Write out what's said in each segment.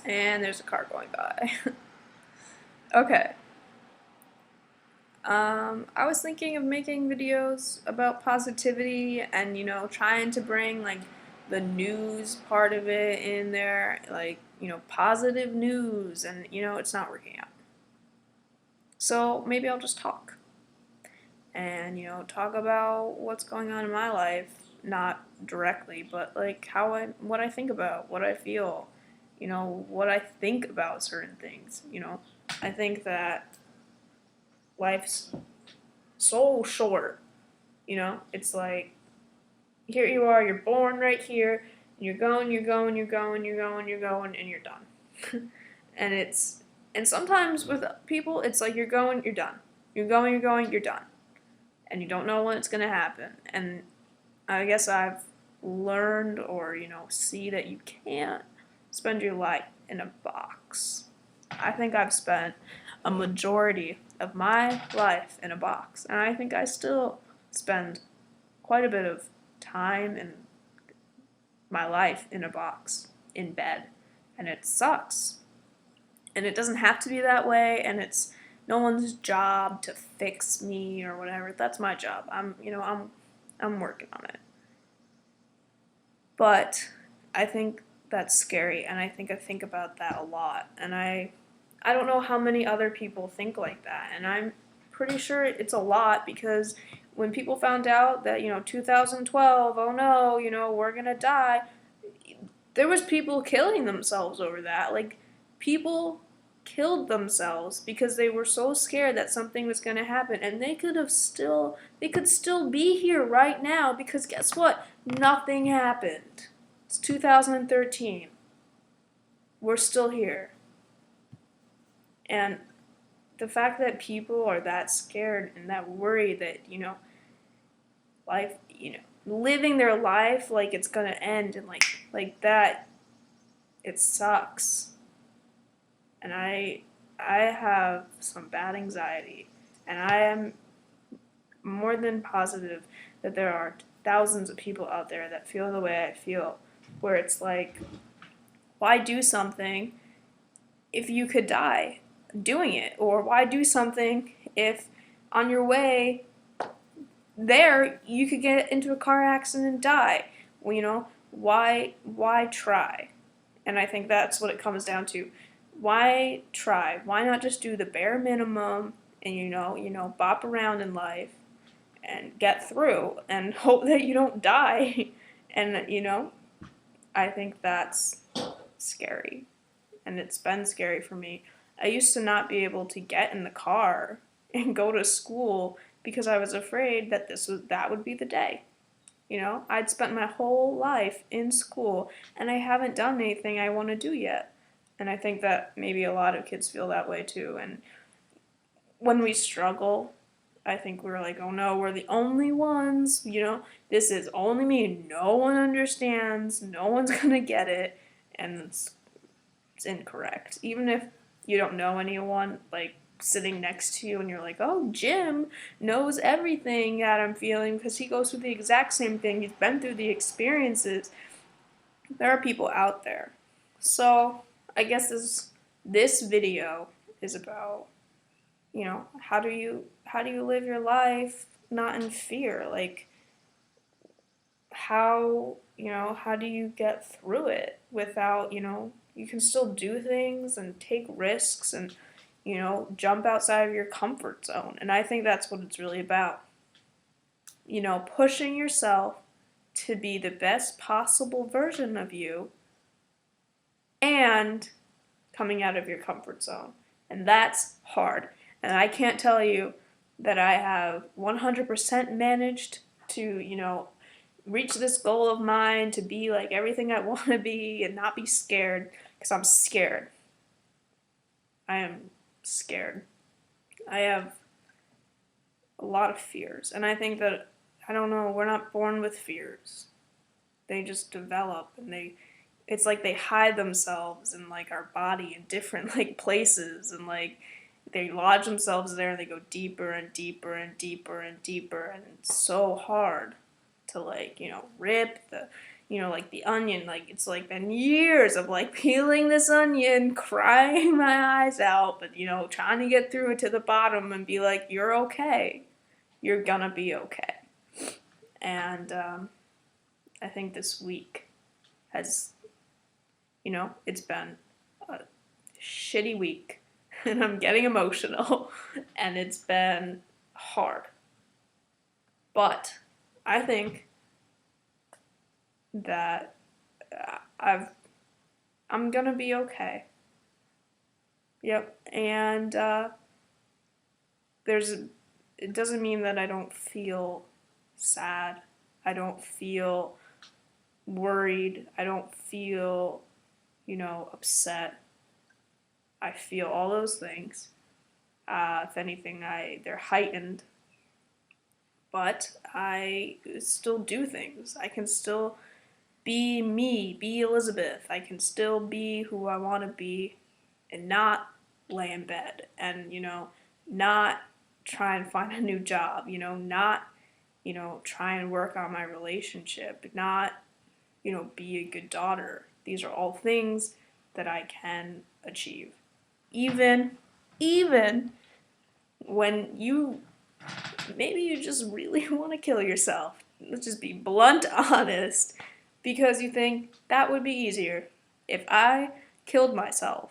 And there's a car going by. Okay. I was thinking of making videos about positivity and, trying to bring, like, the news part of it in there, like, positive news, and, it's not working out. So maybe I'll just talk and, talk about what's going on in my life, not directly, but, like, what I think about, what I feel, what I think about certain things. I think that life's so short. It's like, here you are, you're born right here, and you're going, you're going, you're going, you're going, you're going, and you're done. And sometimes with people, it's like you're going, you're done. You're going, you're going, you're done. And you don't know when it's gonna happen. And I guess I've learned or, see that you can't spend your life in a box. I think I've spent a majority of my life in a box, and I think I still spend quite a bit of time in my life in a box, in bed, and it sucks. And it doesn't have to be that way, and it's no one's job to fix me or whatever. That's my job. I'm working on it. But I think that's scary, and I think about that a lot. And I don't know how many other people think like that, and I'm pretty sure it's a lot because when people found out that 2012, oh no, we're gonna die, there was people killing themselves over that. Like, people killed themselves because they were so scared that something was going to happen, and they could still be here right now because guess what, nothing happened. It's 2013, we're still here. And the fact that people are that scared and that worried that life, living their life like it's going to end, and like that, it sucks. And I have some bad anxiety, and I am more than positive that there are thousands of people out there that feel the way I feel, where it's like, why do something if you could die doing it? Or why do something if on your way there you could get into a car accident and die? Well, why try? And I think that's what it comes down to. Why try? Why not just do the bare minimum and bop around in life and get through and hope that you don't die? And I think that's scary. And it's been scary for me. I used to not be able to get in the car and go to school because I was afraid that that would be the day. I'd spent my whole life in school and I haven't done anything I want to do yet. And I think that maybe a lot of kids feel that way too. And when we struggle, I think we're like, oh no, we're the only ones, this is only me. No one understands. No one's going to get it. And it's incorrect. Even if you don't know anyone, like, sitting next to you and you're like, oh, Jim knows everything that I'm feeling because he goes through the exact same thing. He's been through the experiences. There are people out there. So I guess this video is about, how do you live your life not in fear? Like, how do you get through it without, you can still do things and take risks and, jump outside of your comfort zone. And I think that's what it's really about. Pushing yourself to be the best possible version of you and coming out of your comfort zone. And that's hard. And I can't tell you that I have 100% managed to, reach this goal of mine to be like everything I want to be and not be scared, because I'm scared. I am scared. I have a lot of fears. And I think that, I don't know, we're not born with fears. They just develop, and it's like they hide themselves in like our body in different like places, and like they lodge themselves there and they go deeper and deeper and deeper and deeper, and it's so hard to like, rip the like the onion, like it's like been years of like peeling this onion, crying my eyes out, but trying to get through it to the bottom and be like, you're okay. You're gonna be okay. And I think this week has, it's been a shitty week and I'm getting emotional and it's been hard. But I think that I'm gonna be okay. Yep. And it doesn't mean that I don't feel sad. I don't feel worried. I don't feel, upset. I feel all those things. If anything, they're heightened. But I still do things. I can still be me, be Elizabeth. I can still be who I want to be and not lay in bed and, not try and find a new job, not, try and work on my relationship, not, be a good daughter. These are all things that I can achieve. Even when maybe you just really want to kill yourself. Let's just be blunt honest. Because you think that would be easier. If I killed myself,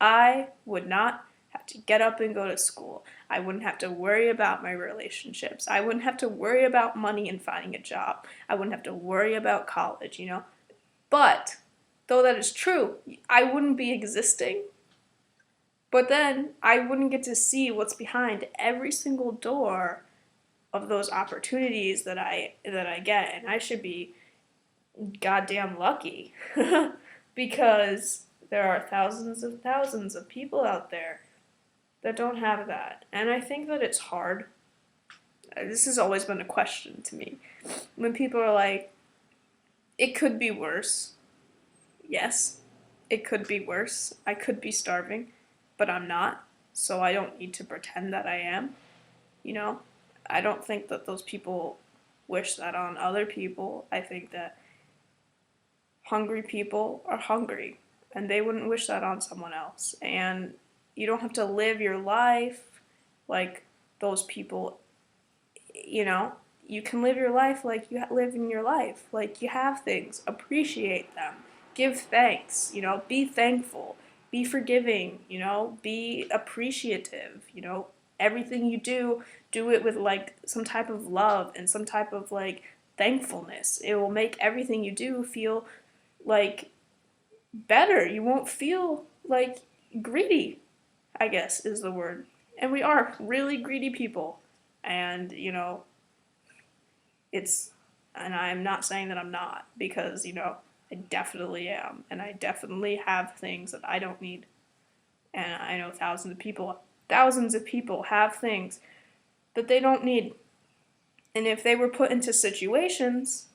I would not have to get up and go to school. I wouldn't have to worry about my relationships. I wouldn't have to worry about money and finding a job. I wouldn't have to worry about college, But, though that is true, I wouldn't be existing. But then I wouldn't get to see what's behind every single door of those opportunities that I get, and I should be goddamn lucky because there are thousands of people out there that don't have that. And I think that it's hard. This has always been a question to me. When people are like, it could be worse. Yes, it could be worse. I could be starving, but I'm not. So I don't need to pretend that I am. I don't think that those people wish that on other people. I think that hungry people are hungry and they wouldn't wish that on someone else. And you don't have to live your life like those people, You can live your life like you live in your life. Like you have things, appreciate them, give thanks, be thankful, be forgiving, be appreciative, everything you do it with like some type of love and some type of like thankfulness. It will make everything you do feel like better. You won't feel like greedy, I guess is the word. And we are really greedy people. And, and I'm not saying that I'm not, because, I definitely am. And I definitely have things that I don't need. And I know thousands of people have things that they don't need. And if they were put into situations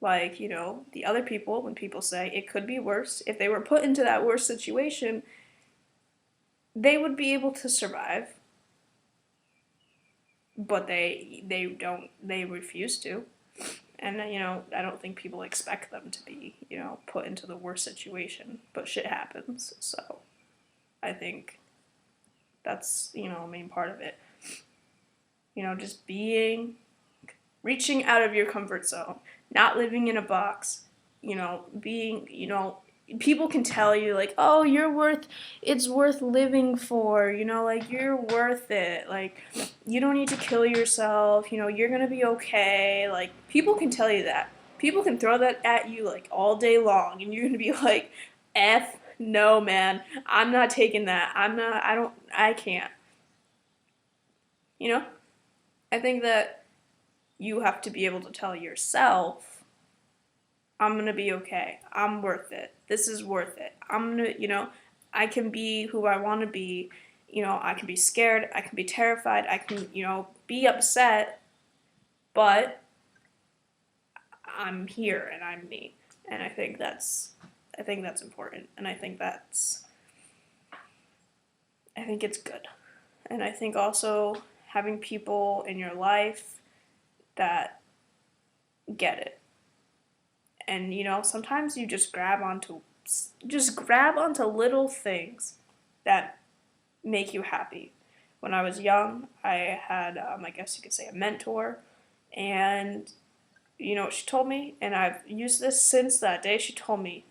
like, the other people, when people say it could be worse, if they were put into that worse situation, they would be able to survive. But they refuse to. And, I don't think people expect them to be, put into the worst situation. But shit happens. So I think that's, a main part of it. Just reaching out of your comfort zone, not living in a box, being, people can tell you like, oh, it's worth living for, like you're worth it, like you don't need to kill yourself, you're gonna be okay. Like people can tell you that. People can throw that at you like all day long and you're gonna be like, F no, man, I'm not taking that. I can't. I think that you have to be able to tell yourself, I'm gonna be okay. I'm worth it. This is worth it. I'm gonna, I can be who I wanna be. I can be scared. I can be terrified. I can, be upset. But I'm here and I'm me. And I think that's important. And I think it's good. And I think also having people in your life that get it. And sometimes you just grab onto little things that make you happy. When I was young, I had, I guess you could say, a mentor, and you know what she told me, and I've used this since that day. She told me,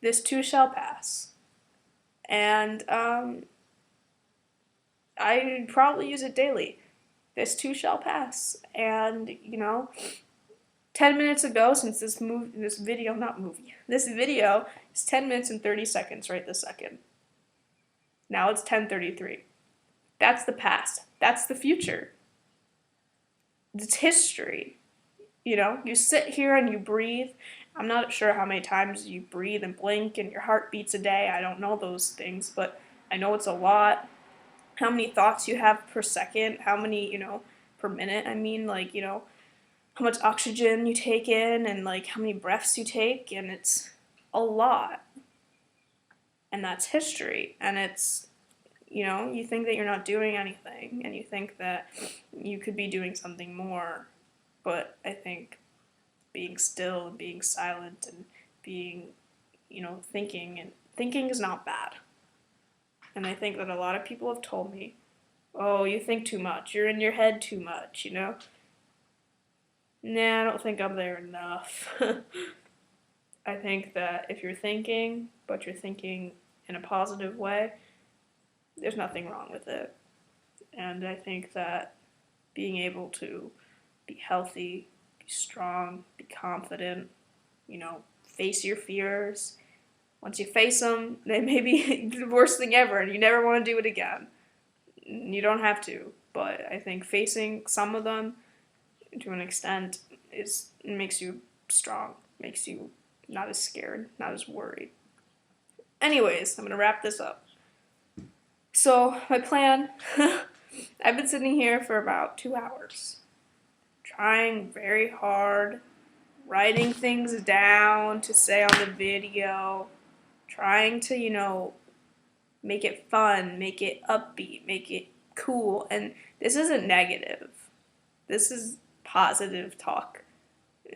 "This too shall pass," and I probably use it daily. This too shall pass, and 10 minutes ago, since this video, not movie, this video is 10 minutes and 30 seconds right this second. Now it's 10:33. That's the past. That's the future. It's history. You sit here and you breathe. I'm not sure how many times you breathe and blink and your heart beats a day. I don't know those things, but I know it's a lot. How many thoughts you have per second, how many, per minute. I mean, like, how much oxygen you take in and like how many breaths you take, and it's a lot. And that's history. And it's, you think that you're not doing anything and you think that you could be doing something more. But I think being still and being silent and being, thinking is not bad. And I think that a lot of people have told me, "Oh, you think too much. You're in your head too much, Nah, I don't think I'm there enough. I think that if you're thinking, but you're thinking in a positive way, there's nothing wrong with it. And I think that being able to be healthy, be strong, be confident, face your fears. Once you face them, they may be the worst thing ever and you never want to do it again. You don't have to, but I think facing some of them to an extent makes you strong, makes you not as scared, not as worried. Anyways, I'm going to wrap this up. So, my plan, I've been sitting here for about 2 hours, trying very hard, writing things down to say on the video, trying to, make it fun, make it upbeat, make it cool. And this isn't negative. This is positive talk.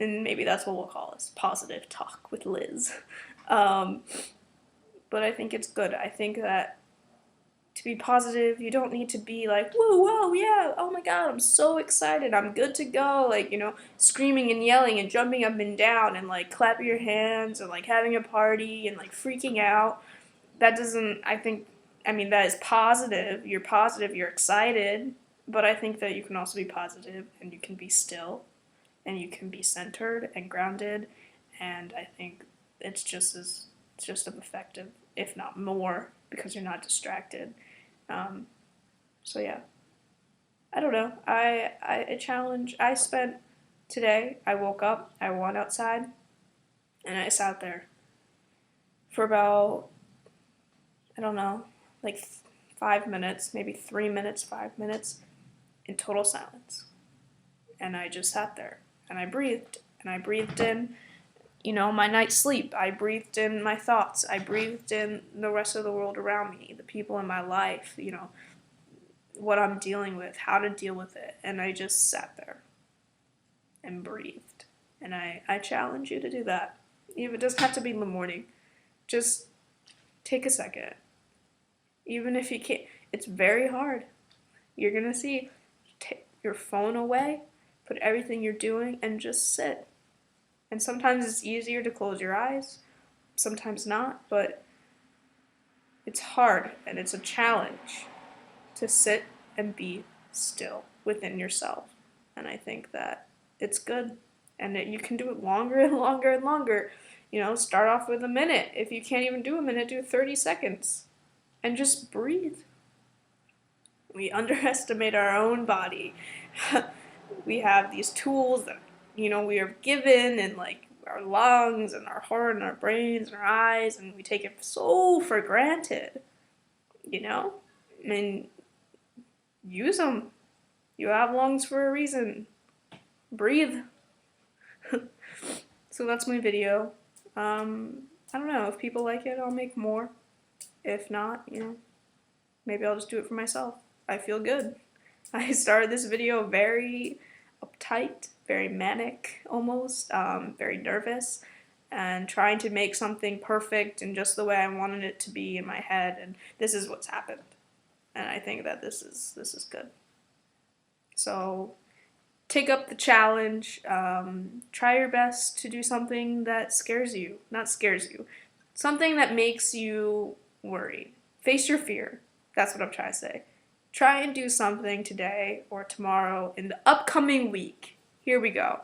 And maybe that's what we'll call this, positive talk with Liz. But I think it's good. I think that to be positive, you don't need to be like, whoa, whoa, yeah, oh my god, I'm so excited, I'm good to go, like, screaming and yelling and jumping up and down and like clapping your hands and like having a party and like freaking out. That doesn't, that is positive. You're positive, you're excited, but I think that you can also be positive and you can be still and you can be centered and grounded, and I think it's just as effective, if not more, because you're not distracted. So yeah, I don't know. I challenge. I spent today. I woke up. I went outside, and I sat there for about, I don't know, like 5 minutes, maybe 3 minutes, 5 minutes, in total silence. And I just sat there, and I breathed in, my night's sleep. I breathed in my thoughts. I breathed in the rest of the world around me, the people in my life, what I'm dealing with, how to deal with it. And I just sat there and breathed. And I challenge you to do that. Even it doesn't have to be in the morning. Just take a second. Even if you can't, it's very hard. You're going to see, take your phone away, put everything you're doing, and just sit. And sometimes it's easier to close your eyes, sometimes not, but it's hard and it's a challenge to sit and be still within yourself. And I think that it's good, and that you can do it longer and longer and longer. Start off with a minute. If you can't even do a minute, do 30 seconds and just breathe. We underestimate our own body. We have these tools that we are given, and like our lungs and our heart and our brains and our eyes, and we take it so for granted, and use them. You have lungs for a reason. Breathe. So that's my video. I don't know, if people like it, I'll make more. If not, maybe I'll just do it for myself. I feel good. I started this video very uptight, very manic almost, very nervous. and trying to make something perfect and just the way I wanted it to be in my head, and this is what's happened. And I think that this is good. So take up the challenge. Try your best to do something that scares you, not scares you, something that makes you worried. Face your fear. That's what I'm trying to say. Try and do something today or tomorrow in the upcoming week. Here we go.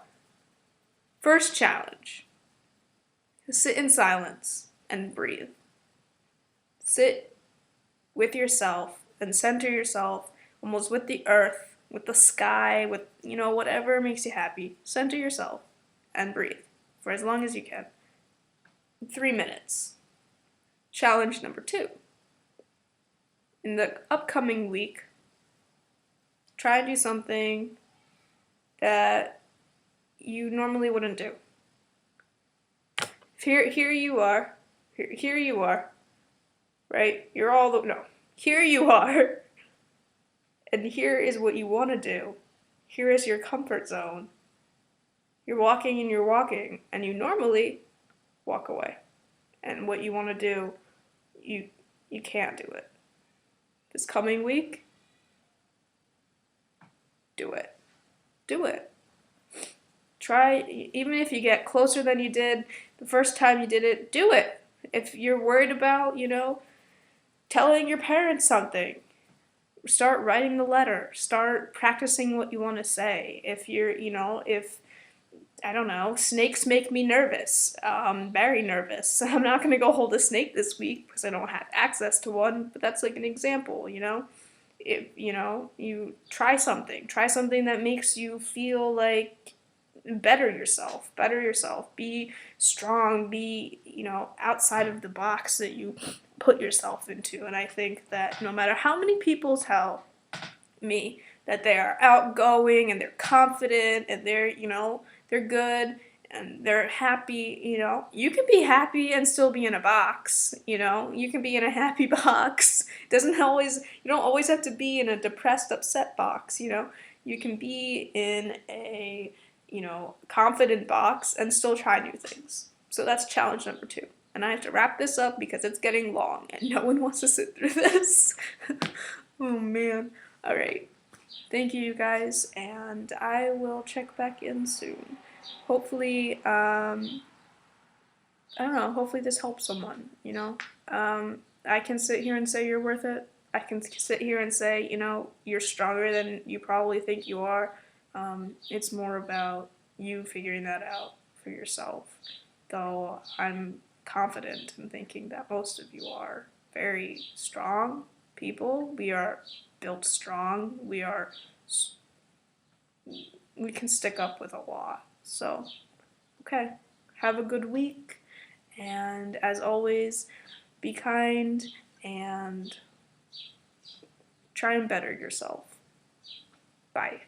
First challenge. Sit in silence and breathe. Sit with yourself and center yourself almost with the earth, with the sky, with, whatever makes you happy. Center yourself and breathe for as long as you can. 3 minutes. Challenge number 2. In the upcoming week, try and do something that you normally wouldn't do. Here you are, right? Here you are, and here is what you want to do. Here is your comfort zone. You're walking, and you normally walk away. And what you want to do, you can't do it. This coming week, do it. Do it. Try, even if you get closer than you did the first time you did it, do it. If you're worried about, telling your parents something, start writing the letter. Start practicing what you want to say. If I don't know, snakes make me nervous, very nervous. I'm not going to go hold a snake this week because I don't have access to one, but that's like an example, If, you try something that makes you feel like better yourself, be strong, be, outside of the box that you put yourself into. And I think that no matter how many people tell me that they are outgoing and they're confident and they're good and they're happy, you can be happy and still be in a box, you can be in a happy box. You don't always have to be in a depressed, upset box, you can be in a, confident box and still try new things. So that's challenge number 2. And I have to wrap this up because it's getting long and no one wants to sit through this. Oh man. All right. Thank you guys, and I will check back in soon. Hopefully, I don't know, hopefully this helps someone, I can sit here and say you're worth it. I can sit here and say, you're stronger than you probably think you are. It's more about you figuring that out for yourself. Though I'm confident in thinking that most of you are very strong people. We are built strong. We can stick up with a lot. So, okay, have a good week, and as always, be kind and try and better yourself. Bye.